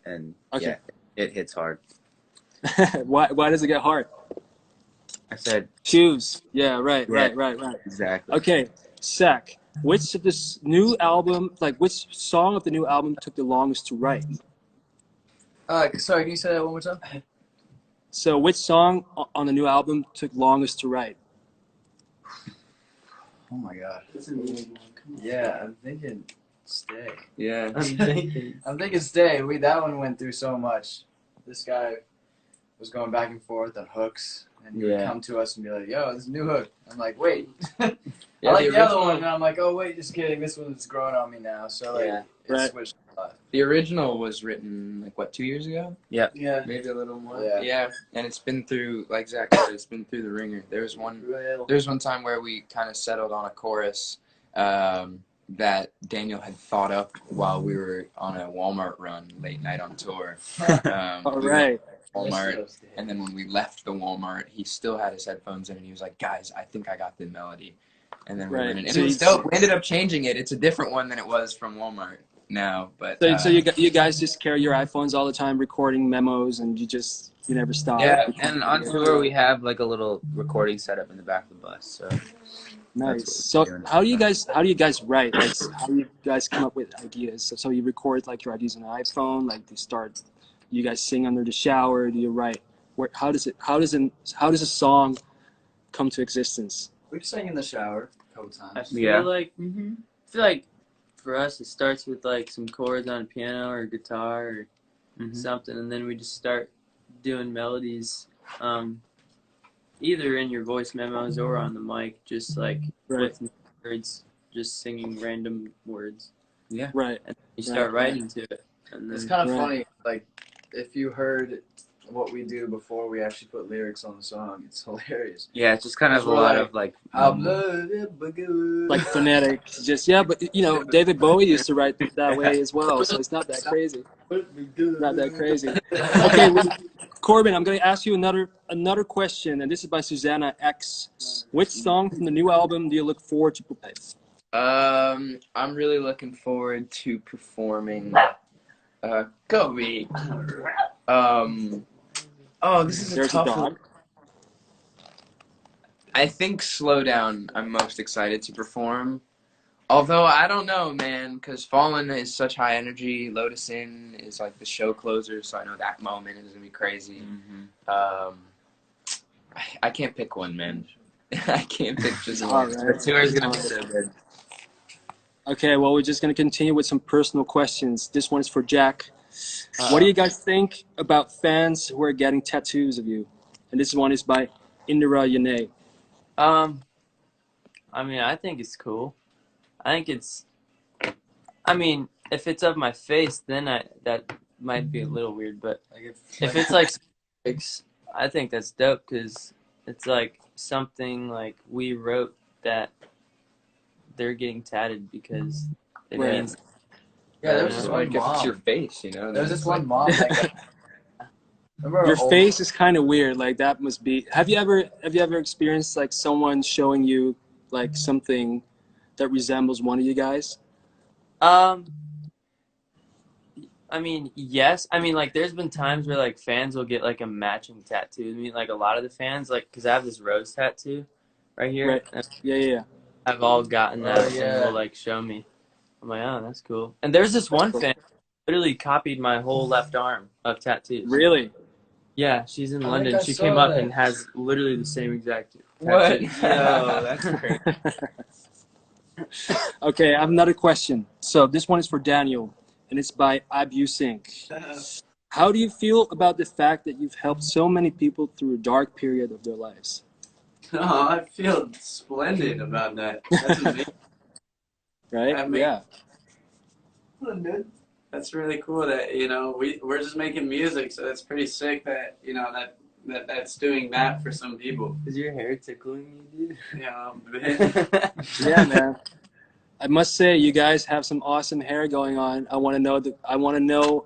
and Okay. yeah, it hits hard. Why does it get hard? I said, Shoes. Yeah, right, yeah, right. exactly. Okay, Sec. Which of this new album, like which song of the new album took the longest to write? Sorry, can you say that one more time? So which song on the new album took longest to write? Oh my god. Yeah, I'm thinking Stay. Yeah. I'm thinking Stay. That one went through so much. This guy was going back and forth on hooks, and he would come to us and be like, "Yo, this is a new hook." I'm like, "Wait." Yeah, I like the other one, and I'm like, "Oh wait, just kidding. This one's growing on me now." So like, Yeah. it switched a lot. The original was written like what, 2 years ago? Yeah. Yeah. Maybe a little more. Yeah. And it's been through, like Zach said, it's been through the ringer. There was one time where we kind of settled on a chorus that Daniel had thought up while we were on a Walmart run late night on tour. All right. Walmart, and then when we left the Walmart, he still had his headphones in, and he was like, "Guys, I think I got the melody." And then we went in, and it was dope. We ended up changing it. It's a different one than it was from Walmart now, but so you guys just carry your iPhones all the time, recording memos, and you never stop. Yeah, and on tour we have like a little recording setup in the back of the bus. So nice. So how do you guys write? Like, how do you guys come up with ideas? So you record like your ideas on an iPhone. Like you guys sing under the shower. Do you write? How does a song come to existence? We sang in the shower a couple I times. feel like for us it starts with like some chords on a piano or guitar or something, and then we just start doing melodies, either in your voice memos or on the mic, just like with words, just singing random words. Yeah. Right. And you start writing to it. And then, It's kind of funny, like if you heard what we do before we actually put lyrics on the song, it's hilarious. Yeah, it's just kind of a lot of like phonetic. Just but David Bowie used to write that way as well, so it's not that crazy. Not that crazy. Okay, Corbin, I'm going to ask you another question, and this is by Susanna X. Which song from the new album do you look forward to play? I'm really looking forward to performing Kobe. This is a tough one. I think Slow Down I'm most excited to perform. Although, I don't know, man, because Fallen is such high energy. Lotus In is like the show closer, so I know that moment is going to be crazy. I can't pick one, man. I can't pick just one. The tour is going to be so good. Okay, well, we're just going to continue with some personal questions. This one is for Jack. What do you guys think about fans who are getting tattoos of you? And this one is by Indira Yane. I mean, I think it's cool. If it's of my face, then that might be a little weird, but if it's like I think that's dope, because it's like something like we wrote that they're getting tatted because it means. Yeah, there was just one mom. It's your face, There was this one mom that your face is kind of weird. Like that must be. Have you ever experienced like someone showing you like something that resembles one of you guys? I mean, yes. I mean, like, there's been times where like fans will get like a matching tattoo. I mean, like a lot of the fans, like, because I have this rose tattoo right here. Right. Yeah. I've all gotten that, and will like show me. I'm like, oh, that's cool. And there's this one fan who literally copied my whole left arm of tattoos. Really? Yeah, she's in London. She came up and has literally the same exact tattoo. What? No, that's great. Okay, I have another question. So this one is for Daniel, and it's by Abusink. How do you feel about the fact that you've helped so many people through a dark period of their lives? Oh, I feel splendid about that. That's amazing. Right? Yeah. That's really cool that, we're just making music, so it's pretty sick that, that's doing that for some people. Is your hair tickling you, dude? Yeah, Yeah, man. I must say, you guys have some awesome hair going on. I want to know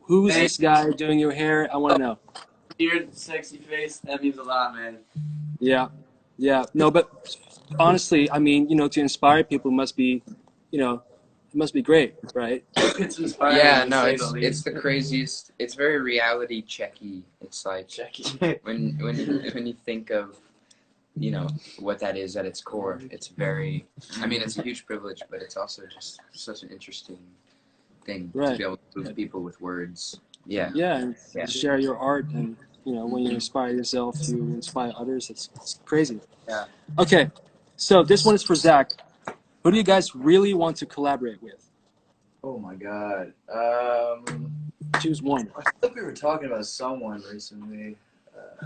who's this guy doing your hair. I want to know. Your sexy face, that means a lot, man. Yeah. No, but honestly, I mean, to inspire people must be, must be great, right? It's inspiring. Yeah, to no, say it's the it's least. the craziest. It's very reality checky. It's like when you think of, you know, what that is at its core. It's very. I mean, it's a huge privilege, but it's also just such an interesting thing to Right. be able to move people with words. Yeah. Yeah, and Yeah. share your art, and when you inspire yourself, you inspire others. It's crazy. Yeah. Okay, so this one is for Zach. Who do you guys really want to collaborate with? Oh my god. Choose one. I feel like we were talking about someone recently.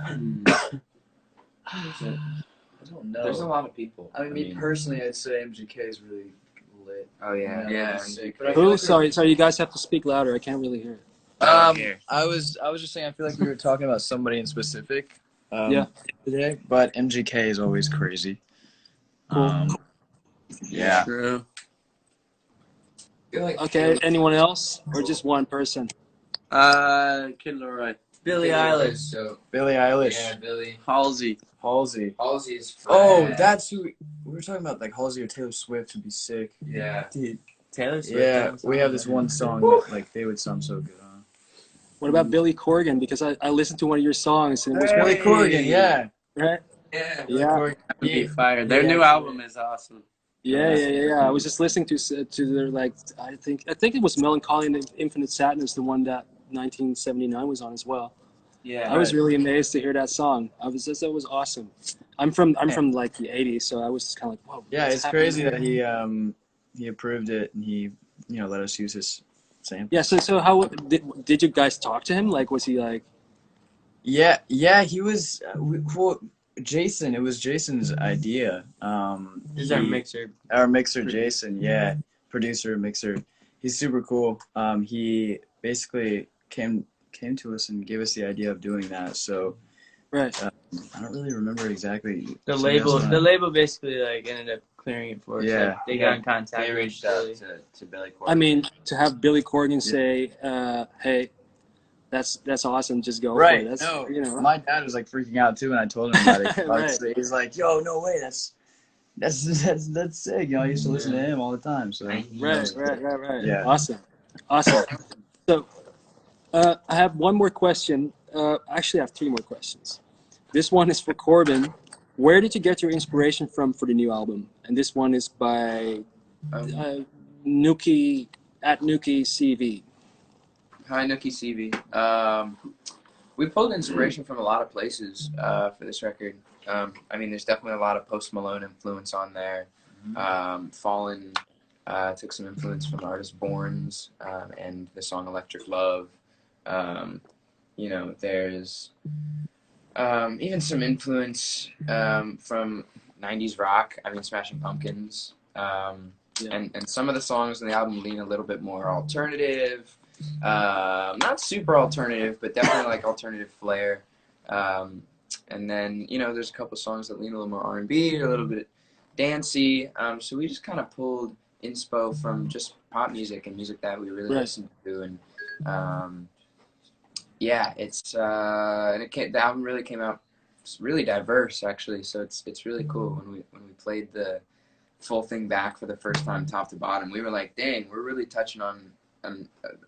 I don't know. There's a lot of people. I mean, me personally, I'd say MGK is really lit. Oh yeah. Yeah. Sick. But I feel Who? like Sorry, you guys have to speak louder. I can't really hear. I was just saying, I feel like we were talking about somebody in specific. Yeah. Today, but MGK is always crazy. Cool. Yeah. True. Okay, anyone else, or just one person? Kid Leroy. Billie Eilish. So Billie Eilish. yeah, Billie. Halsey. Halsey. Halsey is. Oh, fat. that's who we were talking about. Like Halsey or Taylor Swift would be sick. Yeah. Dude, Taylor Swift. Yeah, we have this one song that, like, they would sound so good on. What about Billy Corgan? Because I listened to one of your songs and it was Billy really Corgan, yeah. right. Yeah. Billy Yeah. Corgan. That would be fire. Their Yeah. new album is awesome. Yeah. I was just listening to their, like, I think it was Melancholy and Infinite Sadness, the one that 1979 was on as well. Yeah. I was really amazed to hear that song. That was awesome. I'm from like the '80s, so I was just kind of like, whoa. Yeah, what's it's happening crazy here? that he approved it and he let us use his sample. Yeah. So how did you guys talk to him? Like, was he like? Yeah, he was. Well, Jason, it was Jason's idea. This is our mixer. Our mixer, Jason. Yeah, producer, mixer. He's super cool. He basically came to us and gave us the idea of doing that. So, Right. I don't really remember exactly. The Somebody else label, the label basically like ended up clearing it for us. Yeah. Like, they got in contact. They with reached out Billy. to Billy Corgan. I mean, to have Billy Corgan say, "Hey, that's awesome. Just go Right. for it." That's, No, my dad was like freaking out too when I told him about it. Right. He's like, "Yo, no way. That's sick." I used to listen to him all the time. So. Right. Yeah. Awesome. So, I have one more question. Actually, I have three more questions. This one is for Corbin. Where did you get your inspiration from for the new album? And this one is by Nuki at Nuki CV. Hi, Nookie CV. We pulled inspiration from a lot of places for this record. I mean, there's definitely a lot of Post Malone influence on there. Fallen took some influence from the artist Borns and the song Electric Love. There's even some influence from 90s rock. I mean, Smashing Pumpkins. And some of the songs on the album lean a little bit more alternative. Not super alternative, but definitely like alternative flair. And then, there's a couple songs that lean a little more R&B, a little bit dancey. So we just kind of pulled inspo from just pop music and music that we really listened to. And the album really came out really diverse, actually. So it's really cool when we played the full thing back for the first time, top to bottom. We were like, dang, we're really touching on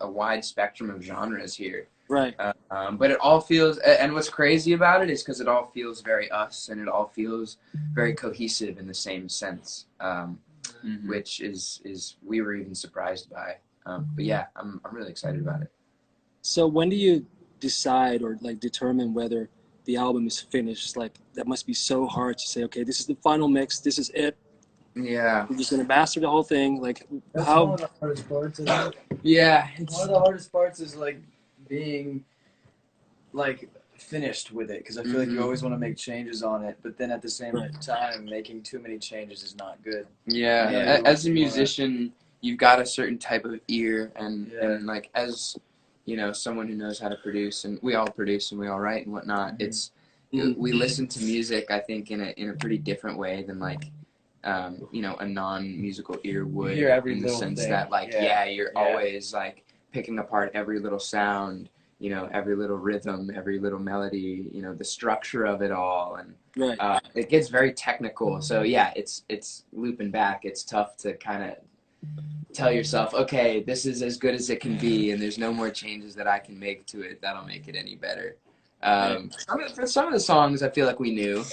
a wide spectrum of genres here. Right. But it all feels, and what's crazy about it is because it all feels very us, and it all feels very cohesive in the same sense, which is we were even surprised by. But yeah, I'm really excited about it. So when do you decide or like determine whether the album is finished? Like, that must be so hard to say, okay, this is the final mix, this is it. Yeah. We're just gonna master the whole thing. Like, That's how? one of the hardest parts. One Yeah. of the hardest parts is like being like finished with it, because I feel like you always want to make changes on it, but then at the same time, making too many changes is not good. Yeah. As a musician, you've got a certain type of ear, and like as someone who knows how to produce, and we all produce and we all write and whatnot. It's we listen to music, I think, in a pretty different way than like a non-musical ear would, in the sense that like you're always like picking apart every little sound, every little rhythm, every little melody, the structure of it all, and it gets very technical. So yeah, it's looping back. It's tough to kind of tell yourself, okay, this is as good as it can be, and there's no more changes that I can make to it that'll make it any better. For some of the songs, I feel like we knew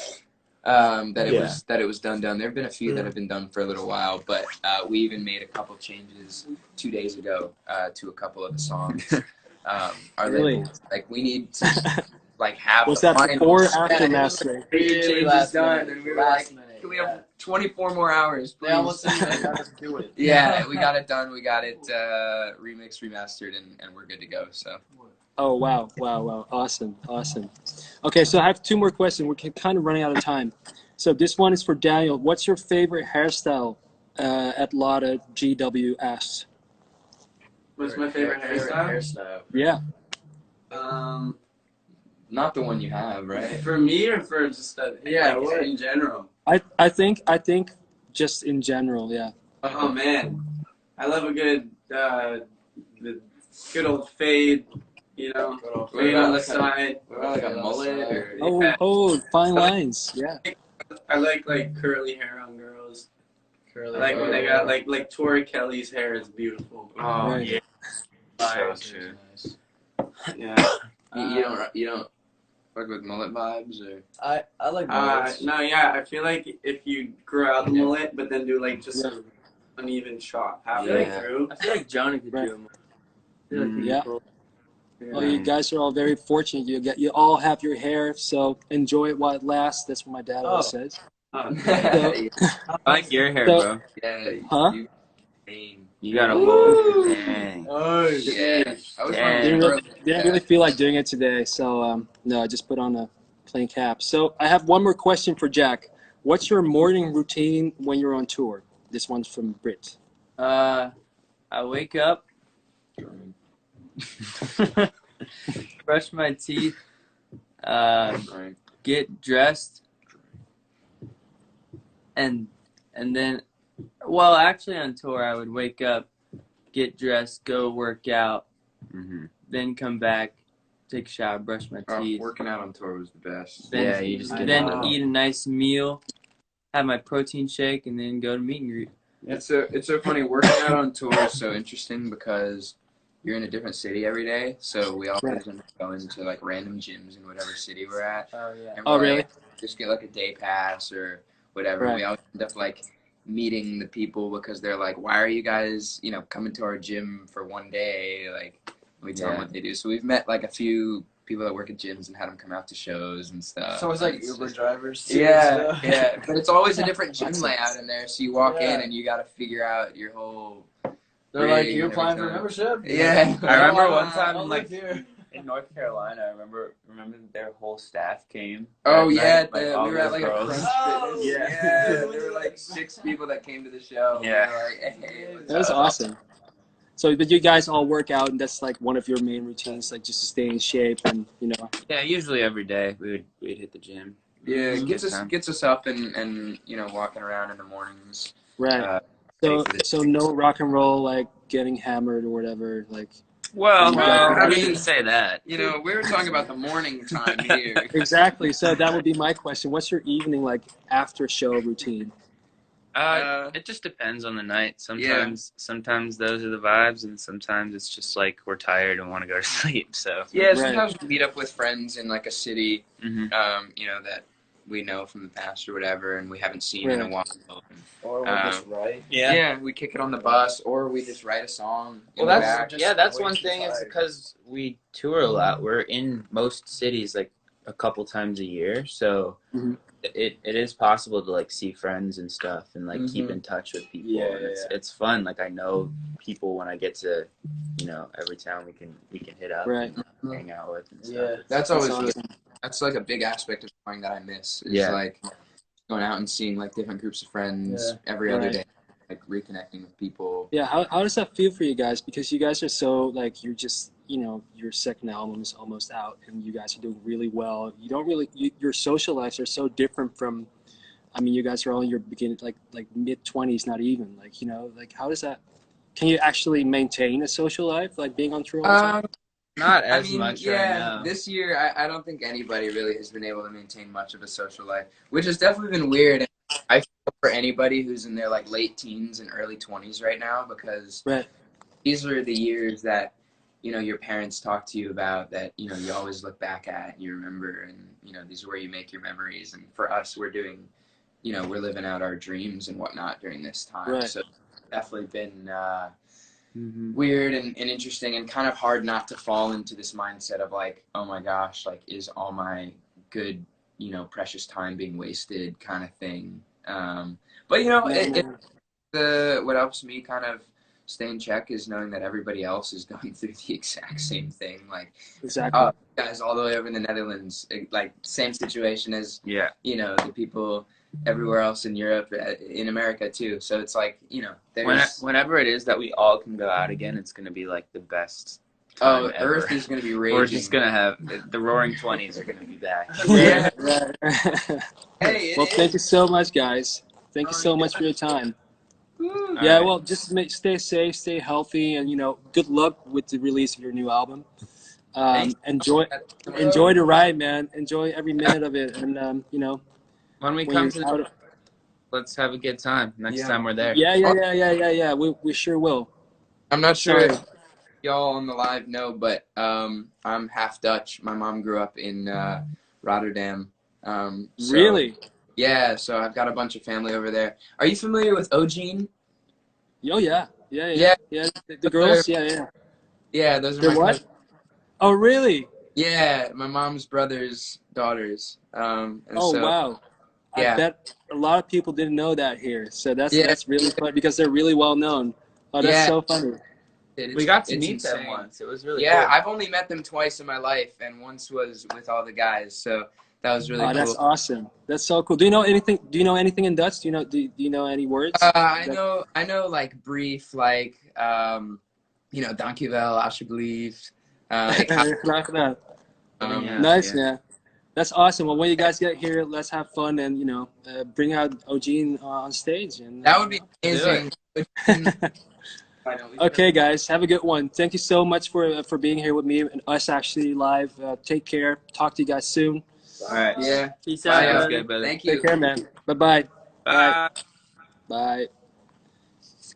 that it was done. There have been a few that have been done for a little while, but we even made a couple changes 2 days ago to a couple of the songs. Our Really? label, like, we need to like have Was the that final before or after mastering? changes done, and we were like, can we have 24 more hours, please? They almost said they got us do it. Yeah, we got it done. We got it remixed, remastered, and we're good to go. So. Oh, wow. Awesome. Okay, so I have 2 more questions. We're kind of running out of time. So this one is for Daniel. What's your favorite hairstyle at Lotta GWS? What's my favorite hairstyle? Yeah. Not the one you have, right? For me or for just in general? I think just in general, yeah. Oh man, I love a good the good old fade. You know, fade on the side. What about like a mullet? Or, Oh, fine lines. Yeah. I like curly hair on girls. Curly I like hair. when they got like Tori Kelly's hair is beautiful. Oh Right. yeah. Fire. So true. Yeah. You don't work with mullet vibes, or I like mullets. No, yeah. I feel like if you grow out the mullet, but then do like just an uneven shot halfway Yeah. through. I feel like Johnny could Right. do them. I feel like he'd be Yeah. cool. Well, you guys are all very fortunate. You all have your hair, so enjoy it while it lasts. That's what my dad always says. Oh, yeah. I like your hair, So- bro. Huh? You got a whole dang. Oh, Yeah. I was Didn't wondering really feel like doing it today, so no, I just put on a plain cap. So I have one more question for Jack. What's your morning routine when you're on tour? This one's from Brit. I wake up, brush my teeth, get dressed, and then, well, actually on tour I would wake up, get dressed, go work out, then come back, take a shower, brush my teeth, working out on tour was the best. then, Yeah, you just get then out. eat a nice meal, have my protein shake, and then go to meet and greet. It's so funny. Working out on tour is so interesting because you're in a different city every day. So we all end up going to like random gyms in whatever city we're at. Oh yeah. And Oh, we're really? like, just get like a day pass or whatever. Right. We all end up like meeting the people because they're like, why are you guys, coming to our gym for one day? Like, we tell them what they do. So we've met like a few people that work at gyms and had them come out to shows and stuff. So it's like It's Uber just- drivers. Too, Yeah, so. yeah. But it's always a different gym layout in there. So you walk Yeah. in and you got to figure out your whole. They're like, rig you're and applying for a everything. membership? Yeah. I remember Oh, one time, I'll like, live here. in North Carolina, I remember their whole staff came. Oh that yeah, night, like, we all were at the like a girls. Crunch Oh, Fitness. yeah. There were like 6 people that came to the show. Yeah. We were like, hey, what's That was up? awesome. So, but you guys all work out, and that's like one of your main routines, like just to stay in shape, and Yeah, usually every day we'd hit the gym. Yeah, it Good time. gets us up and walking around in the mornings. right. Ready So, for this. so no rock and roll, like getting hammered or whatever, like. Well, Well, I didn't say that. We were talking about the morning time here. Exactly. So that would be my question. What's your evening like after show routine? It just depends on the night. Sometimes those are the vibes, and sometimes it's just like we're tired and want to go to sleep. So Yeah, Right. sometimes we meet up with friends in like a city, Mhm. that we know from the past or whatever, and we haven't seen in a Right. while. Or we'll just write. yeah. We kick it on the bus, or we just write a song. in Well, the that's back. just that's way one too thing. Is tired. because we tour a lot. We're in most cities like a couple times a year, so Mhm. it is possible to like see friends and stuff and like keep in touch with people. Yeah, and it's fun. Like I know people when I get to every town we can hit up Right. and hang out with and stuff. Yeah. That's always That's good. awesome. That's like a big aspect of touring that I miss. Is Yeah. like going out and seeing like different groups of friends Yeah. every other Right. day, like reconnecting with people. Yeah. How does that feel for you guys? Because you guys are so like you're just your second album is almost out and you guys are doing really well. You don't really your social lives are so different from. I mean, you guys are all in your beginning, like mid-20s, not even like how does that? Can you actually maintain a social life like being on tour all the time? Not I as mean, much yeah, right now. this year I don't think anybody really has been able to maintain much of a social life, which has definitely been weird. I feel for anybody who's in their like late teens and early 20s right now, because Right. these are the years that, you know, your parents talk to you about, that, you know, you always look back at and you remember, and, you know, these are where you make your memories. And for us, we're doing, you know, we're living out our dreams and whatnot during this time. Right. So definitely been weird and interesting, and kind of hard not to fall into this mindset of like, oh my gosh, like, is all my good, you know, precious time being wasted kind of thing. But, you know, what helps me kind of stay in check is knowing that everybody else is going through the exact same thing. Like, Exactly. guys all the way over in the Netherlands, like, same situation as, Yeah. you know, the people everywhere else in Europe, in America too. So it's like, you know, there's whenever it is that we all can go out again, it's gonna be like the best time ever. Earth is gonna be raging. We're just gonna have the Roaring 20s are gonna be back. Yeah. Hey, well, thank you so much, guys. Thank you so much for your time. Yeah, well, just stay safe, stay healthy, and, you know, good luck with the release of your new album. Enjoy the ride, man. Enjoy every minute of it, and you know, when we come to let's have a good time next time we're there. Yeah. We sure will. I'm not sure if y'all on the live know, but I'm half Dutch. My mom grew up in Rotterdam. So, really? Yeah, so I've got a bunch of family over there. Are you familiar with Ogene? Oh yeah. The girls, yeah. Yeah, those are my cousins. Oh really? Yeah, my mom's brother's daughters. And oh wow. Yeah. I bet a lot of people didn't know that here. So that's really funny because they're really well known. Oh, that's so funny. We got to meet them once. It was really cool. Yeah, I've only met them twice in my life, and once was with all the guys. So that was really cool. That's awesome. That's so cool. Do you know anything? Do you know anything in Dutch? Do you know any words? I know like brief, like you know, dankjewel, alsjeblieft. Graag gedaan. Nice, man. That's awesome. Well, when you guys get here, let's have fun and, you know, bring out Ogene on stage. And that would be amazing. Okay, guys, have a good one. Thank you so much for being here with me and us actually live. Take care. Talk to you guys soon. All right. Yeah. Peace out. Thank you. Take care, man. Bye-bye. Bye. Bye.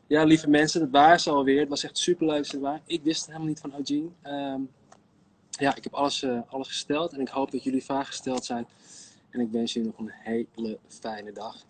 Ja, lieve mensen, dat waren ze alweer. Het was echt superleuk. Ik wist helemaal niet van Ogene. Ja, ik heb alles gesteld en ik hoop dat jullie vragen gesteld zijn. En ik wens jullie nog een hele fijne dag.